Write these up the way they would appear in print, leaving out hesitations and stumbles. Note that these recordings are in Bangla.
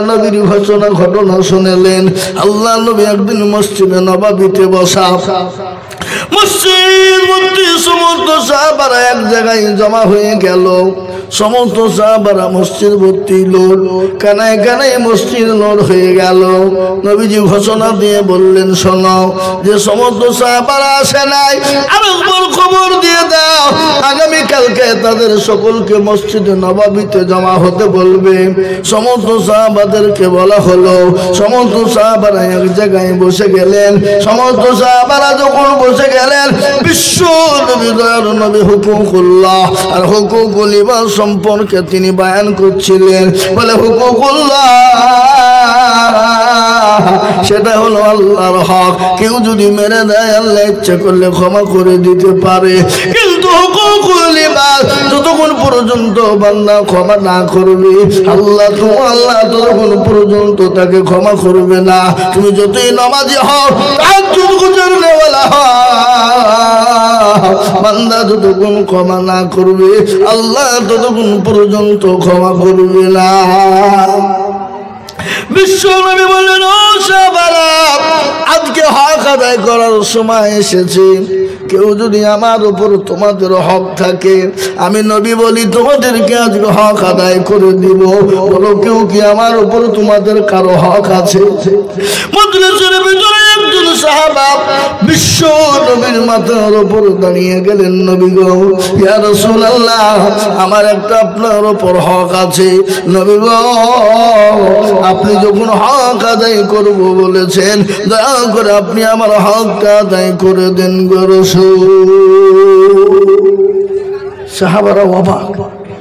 নবীর ঘটনা শুনলেন। আল্লাহ নবী একদিন মসজিদে নববীতে বসা, মসজিদ মধ্যে সমস্ত সাহাবারা এক জায়গায় জমা হয়ে গেল। সমস্ত সাহাবারা মসজিদ ভর্তি লোক, কানায় কানায় মসজিদ লোক হয়ে গেল। নবীজি ঘোষণা দিয়ে বললেন, শোনো যে সমস্ত সাহাবারা আসে নাই, আরেকবার খবর দিয়ে দাও, আগামীকালকে তাদের সকলকে মসজিদে নববীতে জমা হতে বলবে। সমস্ত সাহাবাদেরকে বলা হলো। সমস্ত সাহাবারা এক জায়গায় বসে গেলেন। সমস্ত সাহাবারা যখন বসে গেলেন, বিশ্ব নবী দয়ার নবী হুকুকুল্লাহ আর হুকুকুল ইবাদ সম্পর্কে তিনি বয়ান করছিলেন। বলে হুকুকুল্লাহ সেটা হলো আল্লাহর হক। কেউ যদি মেরে দেয় আল্লাহ ইচ্ছা করলে ক্ষমা করে দিতে পারে, কিন্তু হুকুকুল ইবাদ যতক্ষণ পর্যন্ত বান্দা ক্ষমা না করবে, আল্লাহ ততক্ষণ পর্যন্ত তাকে ক্ষমা করবে না। তুমি যতই নামাজি হও, তাহাজ্জুদ গুজারনেওয়ালা হও, বান্দা যতক্ষণ ক্ষমা না করবে, আল্লাহ ততক্ষণ পর্যন্ত ক্ষমা করবে না। বিশ্ব নবী বললেন, ও সাহাবারা, আজকে হক আদায় করার সময় এসেছে। কেউ যদি আমার উপর তোমাদের হক থাকে, আমি নবী বলি তোমাদেরকে আজকে হক আদায় করে দিব। বলো, কেউ কি আমার উপর তোমাদের কারো হক আছে? মজলিসের ভিতরে একজন সাহাবা বিশ্ব নবীর মাথার উপর দাঁড়িয়ে গেলেন। নবী গো, ইয়া রাসূলুল্লাহ, আমার একটা আপনার উপর হক আছে। নবী গো, আপনি যখন হক আদায় করব বলেছেন, দয়া করে আপনি আমার হকটা আদায় করে দেন গো রাসূল। সাহাবারা অবাক,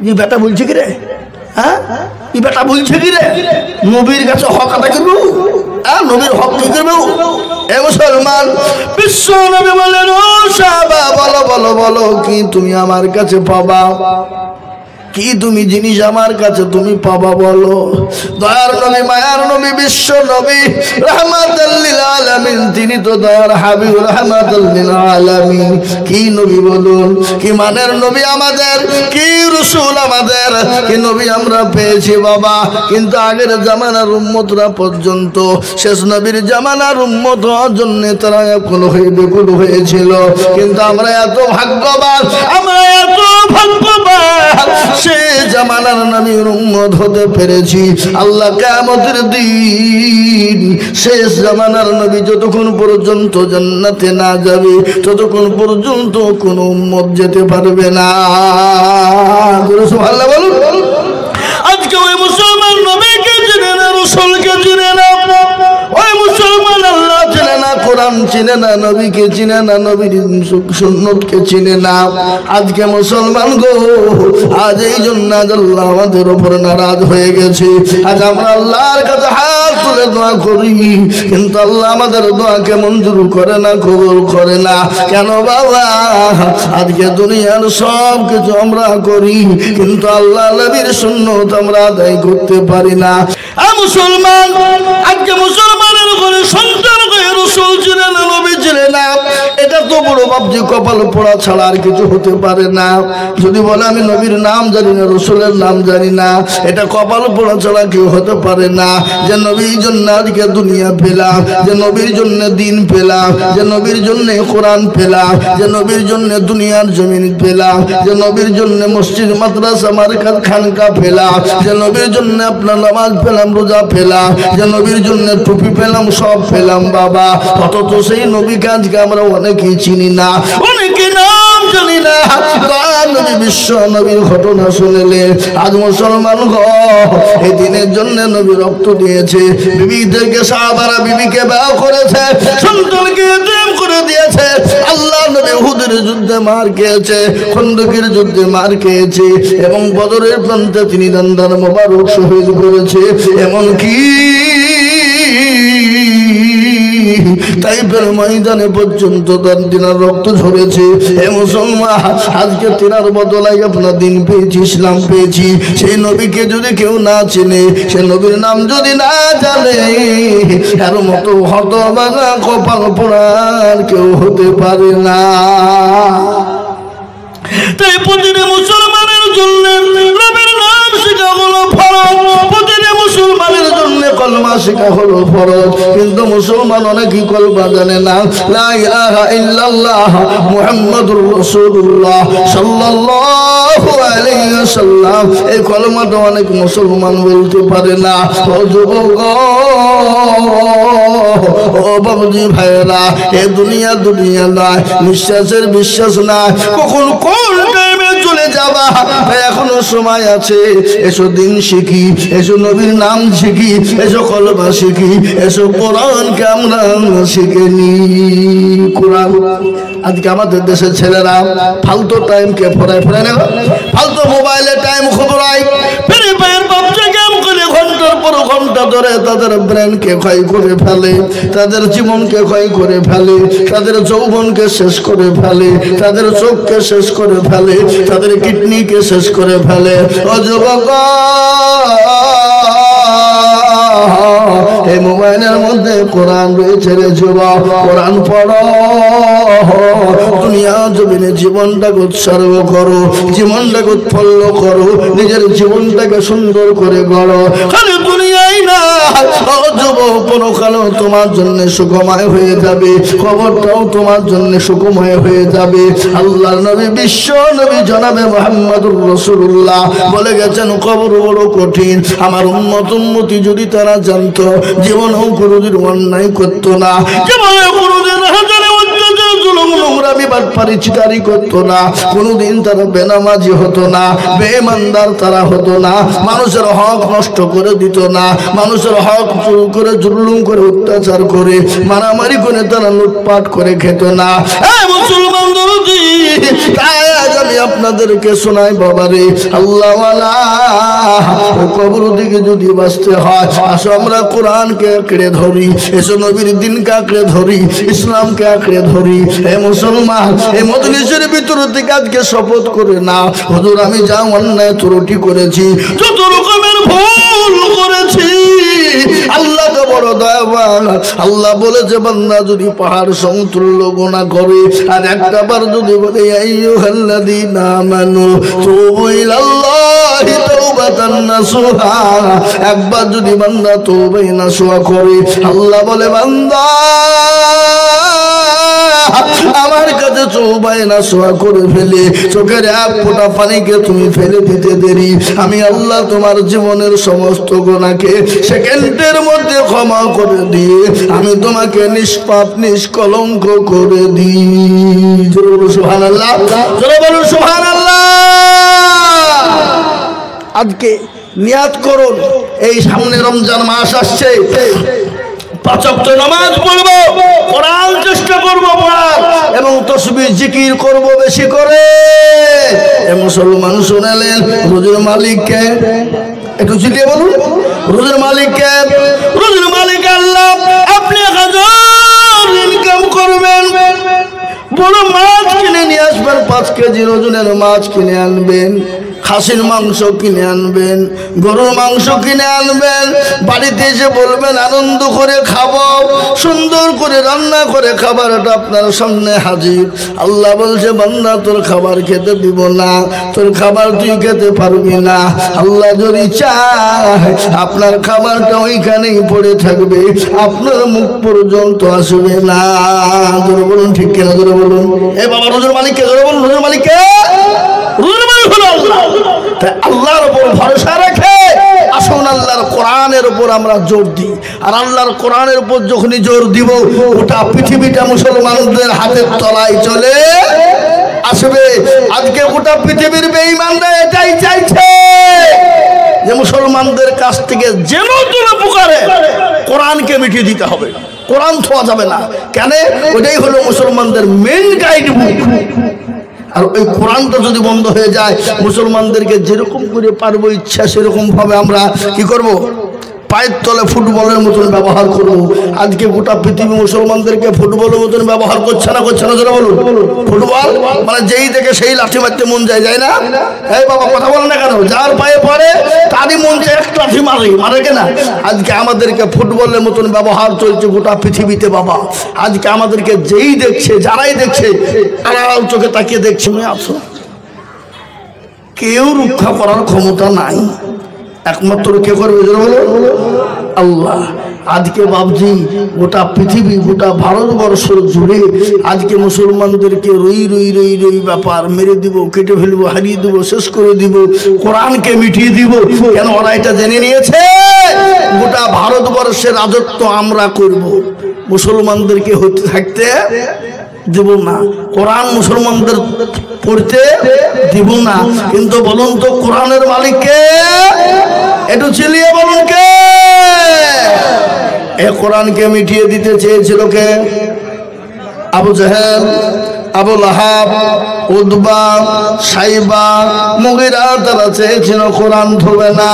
এই বেটা বলছে কি রে? হ্যাঁ, এই বেটা বলছে কি রে? নবীর কাছে হক আদায় করবো? নবীর হক কি করবো? এ মুসলমান, বিশ্ব নবী বলেন, ও সাহাবা, বলো বলো বলো, কি তুমি আমার কাছে পাবা? কি তুমি জিনিস আমার কাছে তুমি পাবা বলো? দয়ার নবী, মায়ার নবী, বিশ্ব নবী, রাহমাতাল লিল আলামিন, তিনি তো দয়ার হাবিব, রাহমাতাল লিল আলামিন। কি নবী বলুন, কি মানের নবী আমাদের, কি রাসূল আমাদের, কি নবী আমরা পেয়েছি বাবা। কিন্তু আগের জামানার উম্মতরা পর্যন্ত শেষ নবীর জামানার উম্মত হওয়ার জন্য তারা এখন বেকুল হয়েছিল। কিন্তু আমরা এত ভাগ্যবান, আমরা এত ভাগ্যবান, সে জামানার নবীর উম্মত হতে পেরেছি। আল্লাহ কিয়ামতের দিন শেষ জামানার নবী যতক্ষণ পর্যন্ত জান্নাতে না যাবে, ততক্ষণ পর্যন্ত কোন উম্মত যেতে পারবে না। সুবহানাল্লাহ বলুন। আজকে ওই মুসলমান নবীকে চিনে না, রাসূলকে চিনে না, ওই মুসলমান আল্লাহ চিনে না, কোরআন চিনে না, নবীকে চিনে না, নবীর সুন্নতকে চিনে না। আজকে মুসলমান গো, আজ এই জন্য আল্লাহ আমাদের উপর নারাজ হয়ে গেছে। আজ আমরা আল্লাহর কাছে হাত তুলে দোয়া করি, কিন্তু আল্লাহ আমাদের দোয়াকে মঞ্জুর করে না, কবুল করে না। কেন বাবা? আজকে দুনিয়ার সব কিছু আমরা করি, কিন্তু আল্লাহ নবীর সুন্নত আমরা আদায় করতে পারি না। মুসলমান, আজকে মুসলমানের ঘরে সন্তান রাসূল ছিল না, নবী ছিল না, এটা তো বড় ভাবছি কপাল পোড়া ছাড়া আর কিছু হতে পারে না। যদি বলে আমি নবীর নাম জানি না, রাসূলের নাম জানি না, এটা কপাল পোড়া ছাড়া কেউ হতে পারে না। যে নবীর জন্য আজকে দুনিয়া পেলাম, যে নবীর জন্য দিন পেলাম, যে নবীর জন্য কোরআন পেলাম, যে নবীর জন্য দুনিয়ার জমিন পেলাম, যে নবীর জন্য মসজিদ মাদ্রাসা মারকাত খানকা পেলাম, যে নবীর জন্য আপনার নামাজ পেলাম, রোজা পেলাম, যে নবীর জন্য টুপি পেলাম, সব পেলাম বাবা। অথচ সেই নবীকে আজকে আমরা অনেকেই চিনি না, অনেকে নাম জানি না। নবী বিশ্ব নবীর ঘটনা শুনলে আজ মুসলমান এই দিনের জন্য নবী রক্ত দিয়েছে, বিবিদেরকে সাহাবারা বিবিকে বিবাহ করেছে, সন্তানকে এতিম করে দিয়েছে। আল্লাহ নবী উহুদের যুদ্ধে মার খেয়েছে, খন্দকের যুদ্ধে মার খেয়েছে, এবং বদরের প্রান্তে তিনি দান্দার মোবারক শহীদ করেছে। এমনকি তাইফের ময়দানে পর্যন্ত তার দিনার রক্ত ঝরেছে। হে মুসলমান, আজকে তিনার বদলায় আপনার দিন পেয়েছি, ইসলাম পেয়েছি। সেই নবীকে যদি কেউ না চেনে, সে নবীর নাম যদি না জানে, এর মতো হতভাগা কপাল পোড়ার কেউ হতে পারে না। তাই প্রতিটি মুসলমানের জন্য নবীর নাম শেখা হলো ফরজ। প্রতিটি মুসলমানের জন্য শেখা হলো ফরজ, কিন্তু মুসলমান অনেকেই কলমা জানে না। লা ইলাহা ইল্লাল্লাহ মুহাম্মাদুর রাসূলুল্লাহ সাল্লাল্লাহু আলাইহি ওয়াসাল্লাম, এই কলমাটা অনেক মুসলমান বলতে পারে না। ও যুবক, ও বাবুজি ভাইরা, এ দুনিয়া নয়, নিঃশ্বাসের বিশ্বাস না, কখন কোন টাইমে চলে যাবা, এখনো সময় আছে। এসো দিন শিখি, এসো নবীর নাম শিখি, এসো কলমা শিখি, এসো কোরআনকে আমরা শিখে নি। কোরআন আজকে আমাদের দেশের ছেলেরা ফালতু টাইমকে ফোরায় নেব, ফালতু মোবাইলে টাইম খবরায়, ফ্রি ফায়ার পাবজি গেম করে ঘন্টার পর ঘন্টা ধরে তাদের ব্রেনকে ক্ষয় করে ফেলে, তাদের জীবনকে ক্ষয় করে ফেলে, তাদের যৌবনকে শেষ করে ফেলে, তাদের চোখকে শেষ করে ফেলে, তাদের কিডনিকে শেষ করে ফেলে। ও যুবক, এই মোবাইলের মধ্যে কোরআন রয়েছে রে যুবক, কোরআন পড়ো, দুনিয়া জমিনে জীবনটাকে উৎসর্গ করো, জীবনটাকে উৎফুল্ল করো, নিজের জীবনটাকে সুন্দর করে গড়ো। খালি দুনিয়াই না, ও যুবক, পরকালও তোমার জন্য সুখময় হয়ে যাবে, কবরটাও তোমার জন্য সুখময় হয়ে যাবে। আল্লাহর নবী, বিশ্ব নবী জনাবে মুহাম্মদুর রাসূলুল্লাহ বলে গেছেন, কবর বড় কঠিন। আমার উম্মতি যদি তারা জানতো, জীবনেও কোনোদিন অন্যায় করতো না, জীবনে কোনোদিন চিতারি করতো না, কোনোদিন তারা বেনামাজি হতো না, বেঈমানদার তারা হতো না, মানুষের হক নষ্ট করে দিত না, মানুষের হক চুরি করে জুলুম করে অত্যাচার করে মারামারি করে তারা লুটপাট করে খেত না। মুসলমান দরদি, তাই আজ আমি আপনাদেরকে শোনাই বাবারে, আল্লাহওয়ালা কবর দিকে যদি বাঁচতে হয়, আসো আমরা কোরআনকে আঁকড়ে ধরি, এসো নবীর দিনকে আঁকড়ে ধরি, ইসলামকে আঁকড়ে ধরি। হে মুসলমান, এই মজলিসের ভিতর থেকে আজকে শপথ করে না, হুজুর আমি যা অন্যায় ত্রুটি করেছি, যত রকমের ভুল করেছি, আল্লাহ তো বড় দয়াবান। আল্লাহ বলেছে, বান্দা যদি পাহাড় সমতুল্য গুনাহ করে আর একটা বার যদি বলে আইয়ুহাল্লাযীনা আমানু তুবু ইলাল্লাহি তাওবাতান নাসুহা, একবার যদি বান্দা তওবা নাসুহা করে, আল্লাহ বলে, বান্দা আমার কাছে তওবায়ে নাসুহা করে ফেলে চোখের এক ফোঁটা পানিকে তুমি ফেলে দিতে দেরি, আমি আল্লাহ তোমার জীবনের সমস্ত গুনাহকে সেকেন্ডের মধ্যে ক্ষমা করে দিয়ে আমি তোমাকে নিষ্পাপ নিষ্কলঙ্ক করে দিই। জোরে বলুন সুবহানাল্লাহ, জোরে বলুন সুবহানাল্লাহ। আজকে নিয়াত করুন, এই সামনে রমজান মাস আসছে, 5 ওয়াক্ত নামাজ পড়বো, কোরআন চেষ্টা করবো পড়ার, এবং তাসবিহ জিকির করব বেশি করে। এ মুসলমান শুনালেন, রোজের মালিককে একটু চিলিয়ে বলুন, রোজের মালিককে, রোজের মালিক আল্লাহ। আপনি 1000 ইনকাম করবেন, বড় মাছ কিনে নিয়ে আসবেন, 5 কেজি ওজনের মাছ কিনে আনবেন, খাসির মাংস কিনে আনবেন, গরুর মাংস কিনে আনবেন, বাড়িতে এসে বলবেন আনন্দ করে খাবো, সুন্দর করে রান্না করে খাবারটা আপনার সামনে হাজির। আল্লাহ বলছে, বান্দা তোর খাবার খেতে দিব না, তোর খাবার তুই খেতে পারবি না। আল্লাহ যদি চায় আপনার খাবারটা ওইখানেই পড়ে থাকবে, আপনার মুখ পর্যন্ত আসবে না। জোরে বলুন ঠিক কিনা, জোরে বলুন। এ বাবা, রোজের মালিককে জোরে বলুন, রোজের মালিককে, রোজের মালিক হলো আল্লাহ। তাই আল্লাহর উপর ভরসা রেখে আসুন আল্লাহর কোরআনের উপর আমরা জোর দিই। আর আল্লাহর কোরআনের উপর যখনই জোর দিব, ওটা পৃথিবীটা মুসলমানদের হাতের তলায় চলে আসবে। আজকে গোটা পৃথিবীর বেঈমানরা এটাই চাইছে যে মুসলমানদের কাছ থেকে যেন কোনো প্রকারে কোরআনকে মিটিয়ে দিতে হবে, কোরআন ছোঁয়া যাবে না। কেন? ওটাই হলো মুসলমানদের মেন গাইড বুক। আর ওই কোরআনটা যদি বন্ধ হয়ে যায়, মুসলমানদেরকে যেরকম করে পারবো ইচ্ছা সেরকম ভাবে আমরা কি করব, পায়ের তলে ফুটবলের মতন ব্যবহার করব। আজকে গোটা পৃথিবী মুসলমানদেরকে ফুটবলের মতন ব্যবহার করছে না, করছে না, জোরে বলুন। ফুটবল মানে যেই দেখে সেই লাঠি মারতে মন যায়, যায় না? এই বাবা কথা বলেন না কেন? যার পায়ে পড়ে তারই মন চায় এক লাঠি মারে কেনা। আজকে আমাদেরকে ফুটবলের মতন ব্যবহার চলছে গোটা পৃথিবীতে বাবা। আজকে আমাদেরকে যেই দেখছে, যারাই দেখছে, আড়াল চোখে তাকিয়ে দেখছে, আছো কেউ রক্ষা করার ক্ষমতা নাই, একমাত্র কে করবে? আল্লাহ। আজকে বাবজি গোটা পৃথিবী গোটা ভারতবর্ষ জুড়ে আজকে মুসলমানদেরকে রই রই রই রই ব্যাপার, মেরে দিব, কেটে ফেলবো, হারিয়ে দিব, শেষ করে দিব, কোরআনকে মিটিয়ে দিব। কেন? ওরা এটা জেনে নিয়েছে গোটা ভারতবর্ষের রাজত্ব আমরা করব, মুসলমানদেরকে হতে থাকতে দিব না, কোরআন মুসলমানদের পড়তে দিব না। কিন্তু বলুন তো কোরআনের মালিক কে? একটু চিলিয়ে বলুন কে? এ কোরআনকে মিটিয়ে দিতে চেয়েছিল কে? আবু জাহেল, আবু লাহাব, উতবা, সাইবা, মুগিরা, তারা চেয়েছিল কোরআন ধরবে না,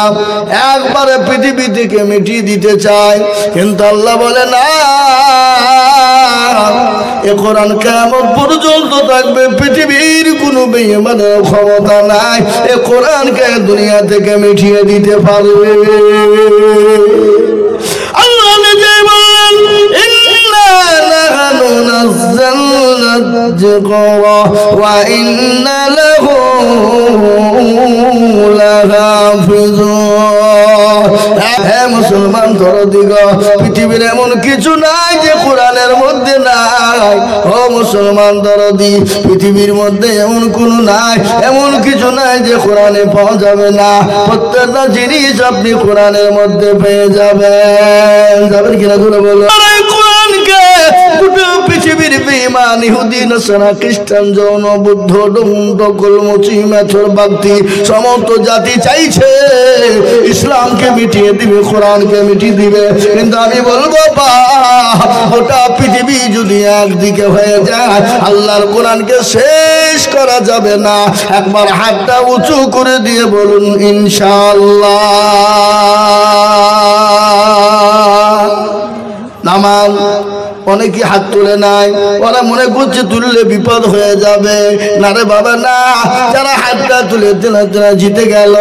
একবারে পৃথিবী থেকে মিটিয়ে দিতে চায়। কিন্তু আল্লাহ বলে না, এ কোরআন কিয়ামত পর্যন্ত থাকবে, পৃথিবীর কোনো বেঈমানের ক্ষমতা নাই এ কোরআনকে দুনিয়া থেকে মিটিয়ে দিতে পারবে। আল্লাহ নিজে বলেন, ইন্না নাহনু নাযালনা যিকরা ওয়া ইন্না লাহু লাহাফিজুন। হে মুসলমান দরদিগ, পৃথিবীর এমন কিছু নাই যে কোরআনের মধ্যে নাই। ও মুসলমান দরদি, পৃথিবীর মধ্যে এমন কোনো নাই, এমন কিছু নাই যে কোরআনে পাওয়া যাবে না। প্রত্যেকটা জিনিস আপনি কোরআনের মধ্যে পেয়ে যাবেন। যাবেন কিনা করে বলো। কোরআনকে গোটা পৃথিবীর বেঈমান, ইহুদি, নাসারা, খ্রিস্টান, জৈন, বুদ্ধ, ডঙ্গল, মুচি, মেথর, বাগদি সমস্ত জাতি চাইছে ইসলামকে মিটিয়ে দিবে, কোরআনকে মিটিয়ে দিবে। কিন্তু আমি বলবো গোটা পৃথিবী যদি একদিকে হয়ে যায়, আল্লাহর কোরআনকে শেষ করা যাবে না। একবার হাতটা উঁচু করে দিয়ে বলুন ইনশাআল্লাহ। নামান অনেকে হাত তুলে নাই, ওরা মনে করছে তুললে বিপদ হয়ে যাবে। না রে বাবা না, যারা হাতটা তুলে দিলে জিতে গেল।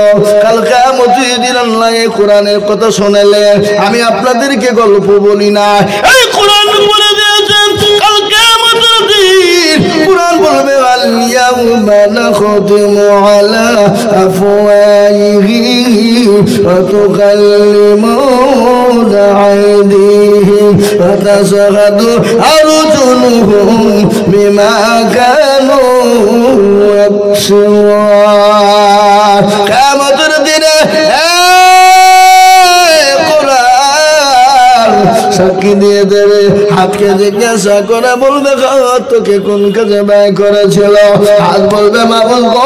কাল কিয়ামতের দিন আল্লাহ এই কোরআনের কথা শোনালেন। আমি আপনাদেরকে গল্প বলি না, এই কোরআন বলে দিয়েছেন কাল কিয়ামতের দিন কোরআন বলবে, আল ইয়াউমা নাখতিমু আলা আফওয়াহিহিম ওয়া তুকাল্লিমুনা আইদিহিম ওয়া তাশহাদু আরজুলুহুম বিমা কানু ইয়াকসিবুন। কিয়ামতের দিনে সাক্ষী দিয়ে দেবে, হাতকে জিজ্ঞাসা করে বলবে তোকে কোন কাজে ব্যয় করেছিল? হাত বলবে মাবুদ গো,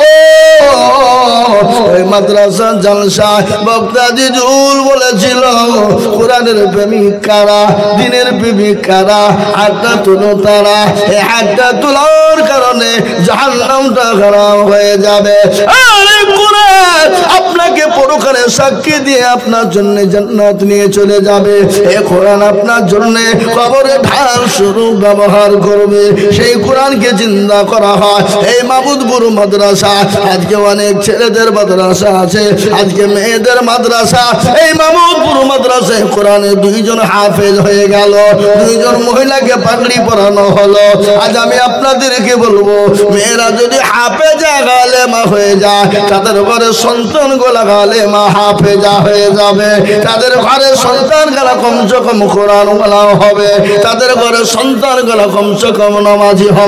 ওই মাদ্রাসা জলসা বক্তা জিজুল বলেছিল কোরআনের প্রেমিক কারা, দিনের প্রেমিক কারা, হাতটা তুলো তারা। এই হাতটা তোলার কারণে জাহান্নামটা খারাপ হয়ে যাবে। আরে কোরআন আপনাকে পরকালে সাক্ষী দিয়ে আপনার জন্য জান্নাত নিয়ে চলে যাবে। এই কোরআন আপনার জন্য কবরে ঢাল স্বরূপ ব্যবহার করবে। সেই কোরআনকে জিন্দা করা হয় এই মাবুদপুর মাদ্রাসা। আজকে অনেক ছেলেদের মাদ্রাসা আছে, আজকে মেয়েদের মাদ্রাসা। এই মাবুদপুর মাদ্রাসায় কোরআনে 2 জন হাফেজ হয়ে গেল, 2 জন মহিলাকে পাগড়ি পরানো হলো। আজ আমি আপনাদেরকে বলবো, মেয়েরা যদি হাফেজা আলেমা হয়ে যায়, তাদের ঘরে সন্তান গোলা আলেমা হাফেজা হয়ে যাবে। তাদের ঘরে সন্তান গলা কমসে কম কোরআন ওয়ালা হবে, তাদের ঘরে সন্তান গলা কমসে কম নামাজি হবে।